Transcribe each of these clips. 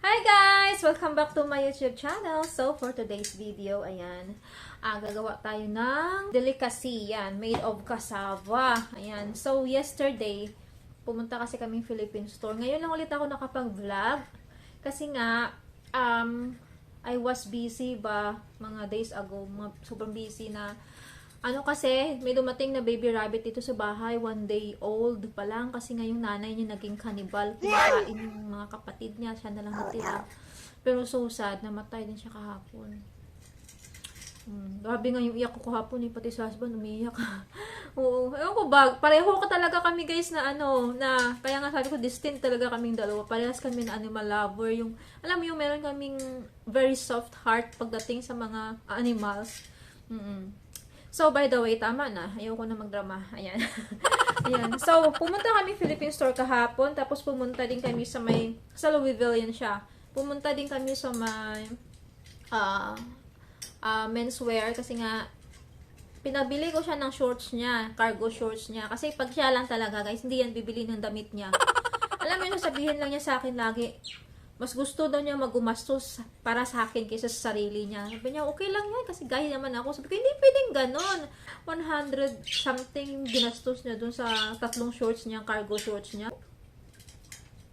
Hi guys! Welcome back to my YouTube channel. So, for today's video, ayan, gagawa tayo ng delicacy, yan, made of cassava. Ayan, so yesterday, pumunta kasi kaming Philippine store. Ngayon lang ulit ako nakapag-vlog. Kasi nga, I was busy ba, mga days ago, sobrang busy na. Ano kasi, may dumating na baby rabbit dito sa bahay, 1 day old pa lang. Kasi nga yung nanay niya naging cannibal. Kumakain yung mga kapatid niya, siya na lang natira. Pero so sad, namatay din siya kahapon. Grabe nga yung iyak ko kahapon, pati sa husband umiiyak. Oo, ewan ko ba, pareho ka talaga kami guys na kaya nga sabi ko, distinct talaga kaming dalawa. Parehas kami na animal lover. Yung, alam mo yung meron kaming very soft heart pagdating sa mga animals. So, by the way, tama na. Ayoko na magdrama. Ayan. Ayan. So, pumunta kami Philippine store kahapon. Tapos, pumunta din kami sa Louisville yan siya. Pumunta din kami sa may menswear. Kasi nga, pinabili ko siya ng shorts niya. Cargo shorts niya. Kasi pag siya lang talaga, guys, hindi yan bibili ng damit niya. Alam mo yun, sabihin lang niya sa akin lagi, mas gusto daw niya magumastos para sa akin kaysa sa sarili niya. Sabi niya, okay lang yan kasi gaya naman ako. Sabi ko, hindi pwedeng ganon. 100 something ginastos niya dun sa 3 shorts niya, cargo shorts niya.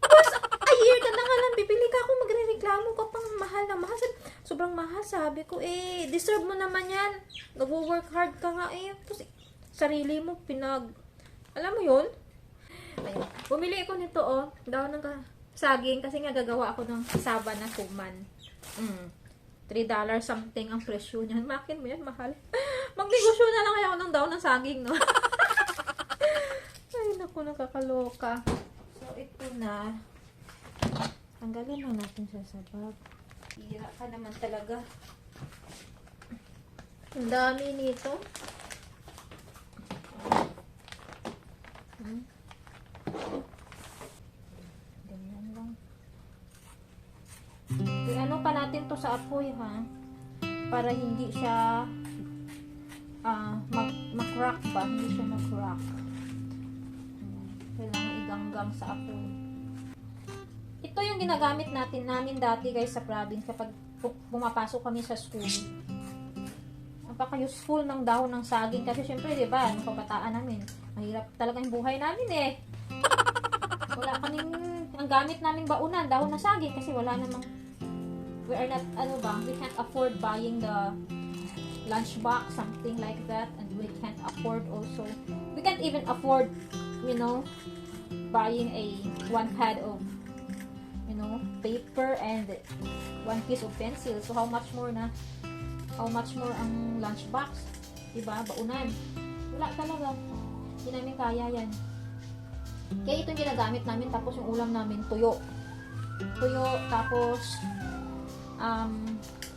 Tapos, a year ka na nga lang, bibili ka ako, magre-reklamo ka pang mahal na mahal. Sobrang mahal, sabi ko, deserve mo naman yan. Nag-work hard ka nga Tapos, sarili mo, alam mo yun? Ayun. Bumili ko nito, daw ng saging kasi nga gagawa ako ng cassava na suman. $3 something ang presyo niyan. Makin mo yan, mahal. Magnegosyo na lang kaya ako ng daw ng saging, no? Ay, naku, nakakaloka. So, ito na. Tanggalin lang natin siya sa bag. Hira ka naman talaga. Ang dami nito. Ano pa natin to sa apoy, ha? Para hindi siya mag-crack ba? Hindi siya mag-crack. Kailangan iganggam sa apoy. Ito yung ginagamit namin dati guys sa province kapag pumapasok kami sa school. Napaka-useful ng dahon ng saging kasi syempre, di ba, ang kabataan namin, mahirap talaga yung buhay namin Wala kaming, ang gamit namin baunan, dahon ng saging kasi wala namang we are not, we can't afford buying the lunchbox, something like that, and we can't afford also, we can't even afford, buying one pad of, paper and 1 piece of pencil. So, how much more ang lunchbox? Diba? Baunan. Wala talaga. Hindi namin kaya yan. Kaya ito yung ginagamit namin, tapos yung ulam namin, tuyo. Tuyo, tapos,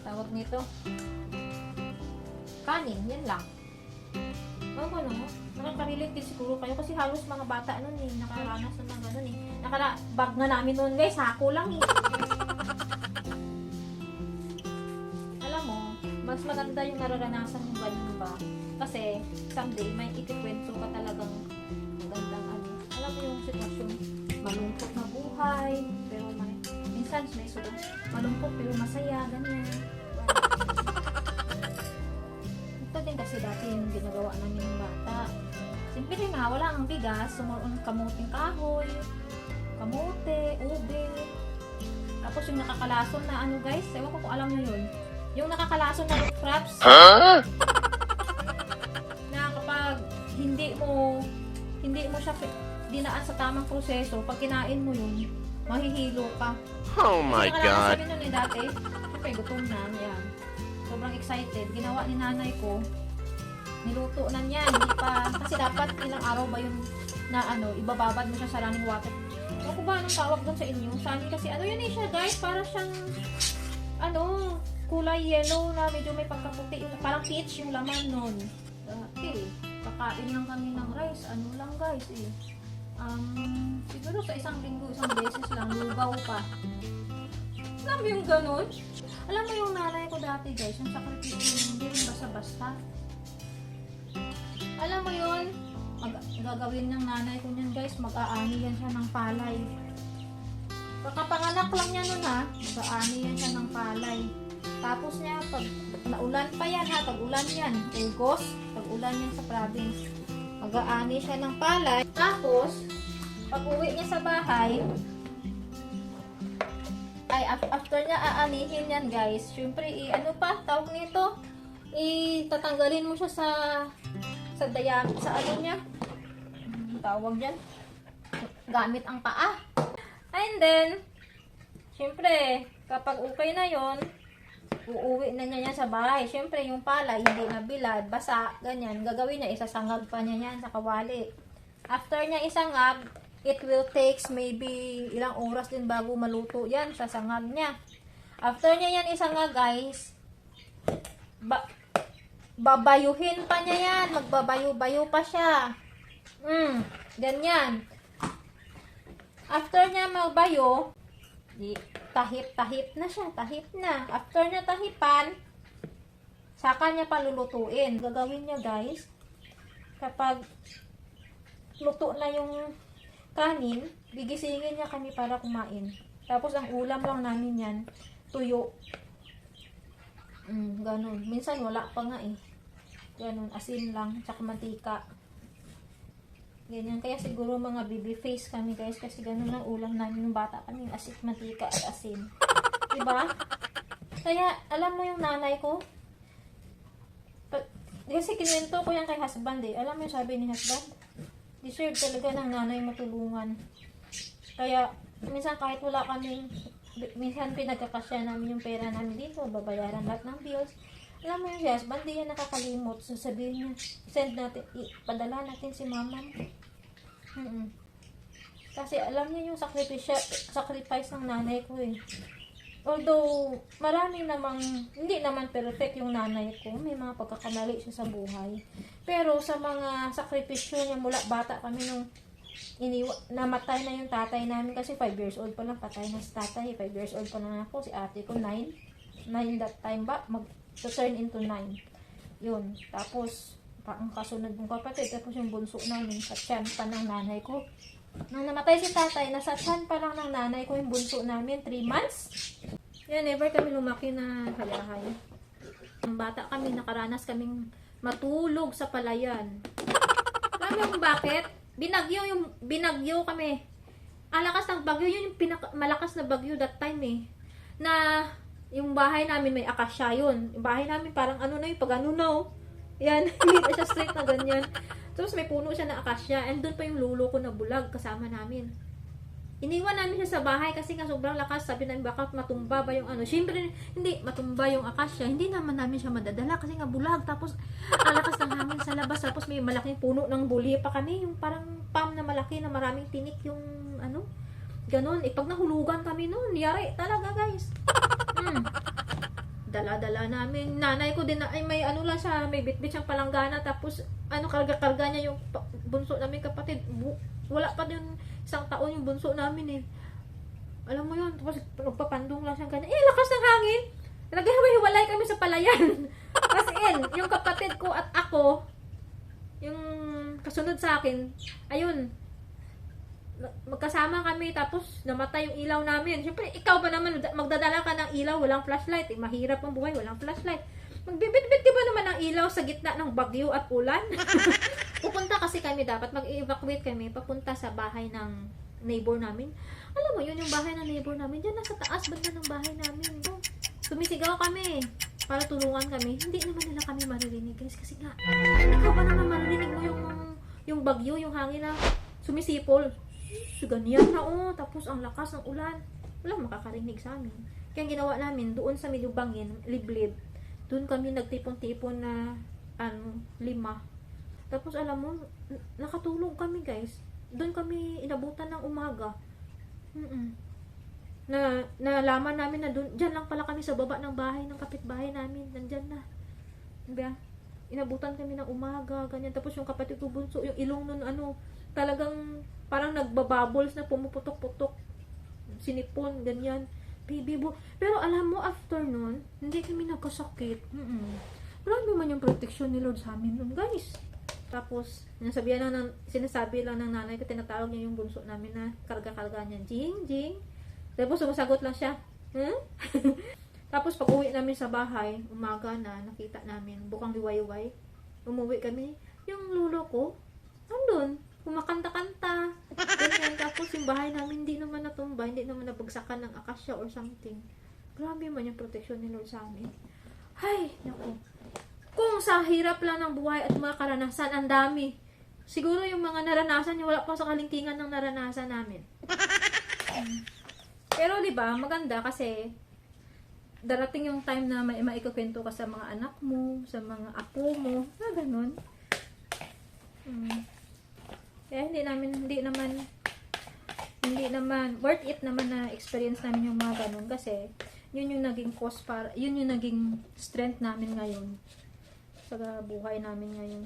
tawag nito kanin, yan lang. Nakaka-relate din siguro kayo kasi halos mga bata nun nakaranas ng mga ganun bag nga namin nun guys, sako lang Alam mo, mas maganda yung nararanasan yung ganun ba kasi someday may ikikwento ka talagang magandang alam mo yung sitwasyon, malungkot na buhay pero minsan may sobrang malungkot pero masaya, ganyan. Ito din kasi dati yung ginagawa namin ng bata. Siyempre nga, wala ang bigas, sumuron kamuting kahoy, kamote, ube. Tapos yung nakakalason na guys, ewan ko kung alam nyo yun. Yung nakakalason na root crops. Na kapag hindi mo siya dinaan sa tamang proseso, pag kinain mo yun, mahihilo ka. Oh my God. Sabi nun dati, siyempre gutom na, yan. Sobrang excited. Ginawa ni nanay ko, niluto na niya, hindi pa, kasi dapat ilang araw ba yung ibababad mo siya sa running water. Ano ko ba, anong tawag doon sa inyo? Sani kasi, yun siya guys, para siyang, kulay yellow na medyo may pagkaputi, parang peach yung laman nun. Kakain lang kami ng rice, lang guys siguro sa isang linggo, isang beses lang, lugaw pa. Alam mo yung ganun? Alam mo yung nanay ko dati guys, yung sakripisyo, hindi rin basta-basta. Alam mo yun, gagawin ng nanay ko niyan guys, mag-aani yan siya ng palay. Kakapanganak lang niya nun ha. Mag-aani yan siya ng palay. Tapos niya, pag naulan pa yan ha, tag-ulan yan. August, tag-ulan yan sa province. Mag-aani siya ng palay. Tapos, pag uwi niya sa bahay, ay after niya aanihin yan guys, syempre ano pa, tawag nito, tatanggalin mo siya sa ano niya, tawag yan, gamit ang paa. And then, syempre, kapag okay na yon, uuwi na niya yan sa bahay. Syempre, yung pala, hindi na bilad, basa, ganyan. Gagawin niya, isasangag pa niya yan sa kawali. After niya isangag, it will takes maybe ilang oras din bago maluto yan sa sangag niya. After niya yan isangag, guys, babayuhin pa niya yan. Magbabayo-bayo pa siya. Ganyan. After niya magbayo, tahip-tahip na siya. Tahip na. After niya tahipan, saka niya palulutuin. Gagawin niya, guys, kapag luto na yung kanin, gigisingin niya kami para kumain. Tapos ang ulam lang namin yan, tuyo. Ganun. Minsan wala pa nga eh. Ganun, asin lang, tsaka mantika. Ganyan. Kaya siguro mga baby face kami guys, kasi ganun lang ulam namin ng bata kami, asin, mantika at asin. Diba? Kaya, alam mo yung nanay ko, kasi kinento ko yan kay husband eh. Alam mo yung sabi ni husband? Deserve talaga ng nanay matulungan. Kaya, minsan kahit wala kaming, minsan pinagkakasya namin yung pera namin dito, babayaran lahat ng bills. Alam mo yung husband, di yan nakakalimot. Sasabihin niya, send natin, padala natin si mama. Kasi alam niya yung sacrifice ng nanay ko eh. Although, marami namang, hindi naman perfect yung nanay ko. May mga pagkakamali siya sa buhay. Pero sa mga sakripisyo niya mula bata kami nung namatay na yung tatay namin kasi 5 years old pa lang patay na si tatay. 5 years old pa lang ako. Si ate ko 9. 9 that time ba? Mag-turn into 9. Yun. Tapos, ang kasunod ng kapatid. Tapos yung bunso namin sa tiyan pa ng nanay ko. Nung namatay si tatay, nasa tiyan pa lang ng nanay ko yung bunso namin, 3 months. Yan, never kami lumaki na halahay. Ang bata kami, nakaranas kaming matulog sa palayan. Alam mo kung bakit? Binagyo kami. Ang lakas ng bagyo, yun yung malakas na bagyo that time eh. Na, yung bahay namin may akasya yun. Yung bahay namin parang ano na yung pag ano na oh. Yan, hindi pa siya straight na ganyan. Tapos may puno siya na akasya. And doon pa yung lulo ko na bulag kasama namin. Iniwan namin siya sa bahay kasi nga sobrang lakas. Sabi namin baka matumba ba yung ano. Siyempre, hindi matumba yung akasya. Hindi naman namin siya madadala kasi nga bulag. Tapos, ang lakas ng hangin sa labas. Tapos may malaking puno ng buli pa kami. Yung parang palm na malaki na maraming tinik yung ano. Ganon. Pag nahulugan kami noon, yari talaga guys. Dala-dala namin. Nanay ko din na, ay may ano lang siya, may bit-bit siyang palanggana. Tapos, ano, karga-karga niya yung bunso namin kapatid. Wala pa din isang taon yung bunso namin eh. Alam mo yun, tapos nagpapandong lang siyang ganyan. Lakas ng hangin! Naghiwalay kami sa palayan. Kasi yung kapatid ko at ako, yung kasunod sa akin, ayun, magkasama kami, tapos namatay yung ilaw namin. Siyempre, ikaw ba naman, magdadala ka ng ilaw, walang flashlight. Mahirap ang buhay, walang flashlight. Magbibit-bit ka ba naman ng ilaw sa gitna ng bagyo at ulan? Pupunta kasi kami, dapat mag-evacuate kami, papunta sa bahay ng neighbor namin. Alam mo yun, yung bahay ng neighbor namin, dyan nasa taas banda ng bahay namin. Sumisigaw kami para tulungan kami. Hindi naman nila kami maririnig guys, kasi nga, ikaw ba naman maririnig mo yung bagyo, yung hangin na sumisipol. So, ganyan na tapos ang lakas ng ulan. Walang makakarinig sa amin. Kaya ginawa namin, doon sa Milubangin, liblib, doon kami nagtipon-tipon na 5. Tapos alam mo, nakatulog kami guys. Doon kami inabutan ng umaga. Nalaman namin na doon, dyan lang pala kami sa baba ng bahay, ng kapitbahay namin. Nandyan na. Diba? Inabutan kami ng umaga, ganyan. Tapos yung kapatid ko bunso, yung ilong nun, talagang parang nagbabubbles na pumuputok-putok. Sinipon, ganyan. Baby bo. Pero alam mo, after nun, hindi kami nagkasakit. Marami man yung protection ni Lord sa amin nun, guys. Tapos, sinasabi lang ng nanay ko, tinatawag niya yung bunso namin na karga-karga niya. Jing, Jing. Tapos sumasagot lang siya, hmm? Tapos pag uwi namin sa bahay, umaga na, nakita namin, bukang liwayway. Umuwi kami, yung lulo ko, andun, kumakanta-kanta. Ganyan, tapos yung bahay namin hindi naman natumba, hindi naman nabagsakan ng akasya or something. Grabe man yung proteksyon ni Lord sa amin. Ay, naku. Kung sa hirap lang ng buhay at mga karanasan, ang dami. Siguro yung mga naranasan, yung wala pa sa kalingkingan ng naranasan namin. Pero 'di ba, maganda kasi darating yung time na may maikukwento ka sa mga anak mo, sa mga apo mo, na ganun. Kaya hindi naman worth it naman na experience namin yung mga ganun kasi yun yung naging cause para, yun yung naging strength namin ngayon sa buhay namin ngayon.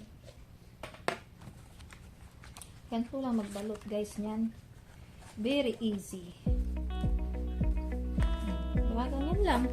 Ganito lang magbalot guys niyan. Very easy. Diba? Ganyan lang.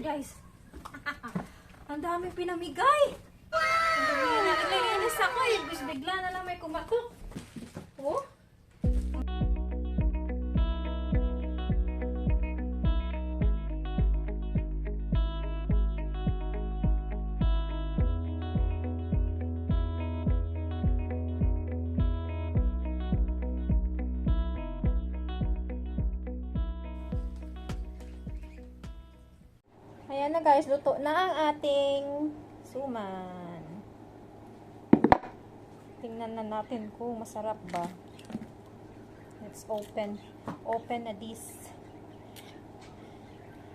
Guys, ang daming pinamigay. Ang dami na naglilinis ako eh. Bigla na lang may kumatok. Oh. Ayan na guys, luto na ang ating suman. Tingnan na natin kung masarap ba. Let's open na this.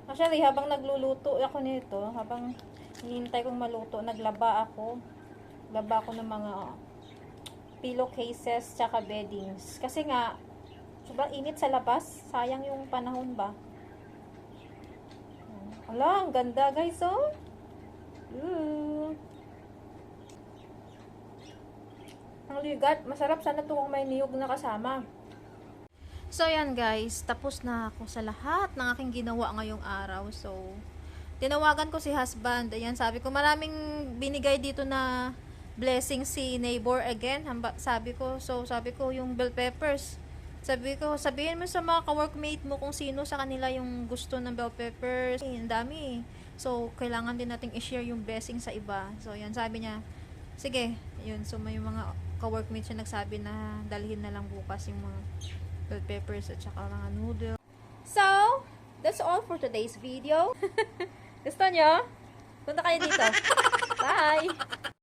Actually, habang nagluluto ako nito, habang hinihintay kong maluto, naglaba ako. Laba ako ng mga pillowcases tsaka beddings. Kasi nga, sobrang init sa labas. Sayang yung panahon ba. Ala, ang ganda guys, oh. Ang ligat. Masarap sana ito kung may niyog na kasama. So, yan guys. Tapos na ako sa lahat ng aking ginawa ngayong araw. So, tinawagan ko si husband. Ayan, sabi ko, maraming binigay dito na blessing si neighbor again. Sabi ko, yung bell peppers. Sabi ko, sabihin mo sa mga ka-workmate mo kung sino sa kanila yung gusto ng bell peppers. Ang dami. So, kailangan din nating i-share yung blessing sa iba. So, yan, sabi niya, sige, yun. So, may mga ka-workmate siya nagsabi na dalhin na lang bukas yung mga bell peppers at saka mga noodles. So, that's all for today's video. Gusto nyo? Punta kayo dito. Bye!